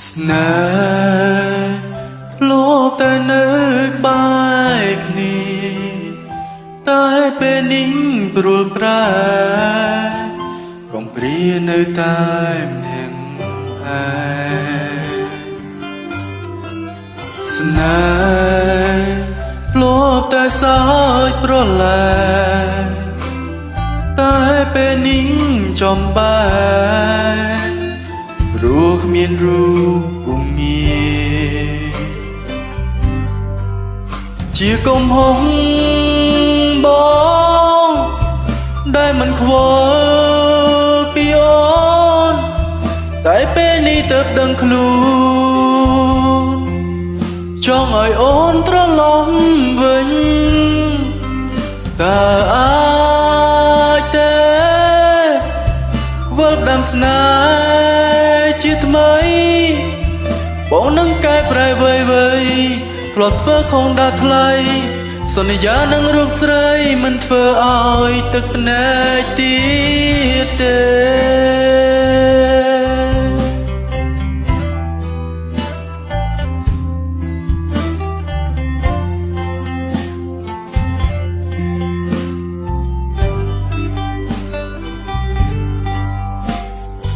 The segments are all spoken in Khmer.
ស្នេហ៍លោកតែនៅក្បែរគ្នាតែពេលនេះព្រួលប្រែកំព្រានៅតែម្នាក់ឯងស្នេហ៍លោកតែសើចប្រលែងតែពេលនេះចំបែព្រោះគ្មានរូបគំងាជាកំហុសបងដែលមិនខ្វល់ពីអូនតែពេលនេះទើបដឹងខ្លួនចង់ឲ្យអូនត្រឡប់វិញតើអាចទេវិលដាំស្នេហ៍ជាថ្មីបងនឹងកែប្រែវ័យធ្លាប់ធ្វើខុសដាក់ថ្លៃសន្យានឹងរូបស្រីមិនធ្វើឲ្យទឹកភ្នែកទៀតទេ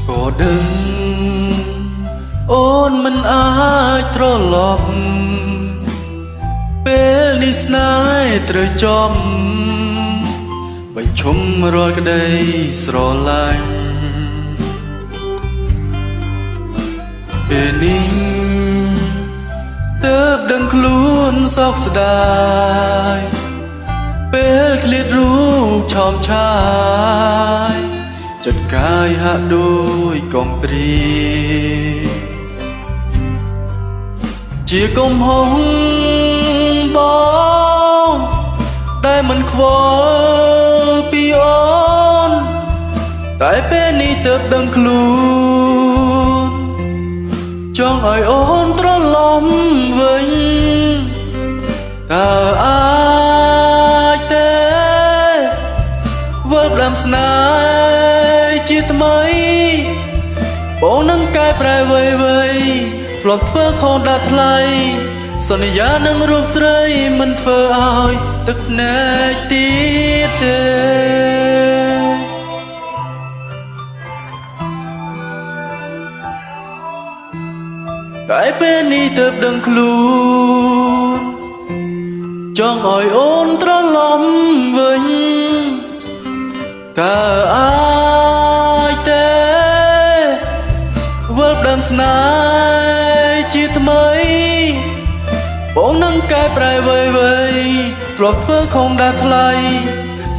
ក៏ដឹងអូនមិនអាចត្រឡប់ពេលនេះស្នេហ៍ត្រូវចំបញ្ឈុំរាល់ក្តីស្រឡាញ់ពេលនេះទើបដឹងខ្លួនសោកស្ដាយពេលឃ្លាតរូបឆោមឆាយចិត្តកាយហាក់ដូចកំព្រាជាកំហុសបងដែលមិនខ្វល់ពីអូនតែពេលនេះទើបដឹងខ្លួនចង់ឲ្យអូនត្រឡប់វិញតើអាចទេវិលដាំស្នេហ៍ជាថ្មីបងនឹងកែប្រែវ័យធ្លាប់ធ្វើខុសដាក់ថ្លៃសន្យានឹងរូបស្រីមិនធ្វើឲ្យទឹកភ្នែកទៀតទេតែពេលនេះទើបដឹងខ្លួនចង់ឲ្យអូនត្រឡប់វិញតើអាចទេវិលដាំស្នេហ៍ជាថ្មីបងនឹងកែប្រែវ័យធ្លាប់ធ្វើខុសដាក់ថ្លៃ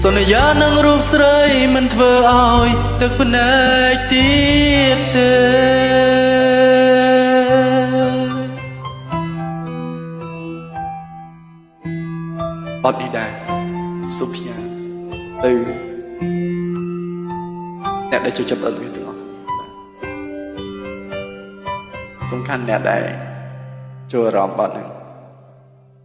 សន្យានឹងរូបស្រីមិនធ្វើឲ្យទឹកភ្នែកទៀតទេអត់នេះដែរសុភញាទៅអ្នកដែលជួយចាប់អត់វាទាំងអស់សំខាន់អ្នកដែលចូលអារម្មណ៍បាត់ហ្នឹង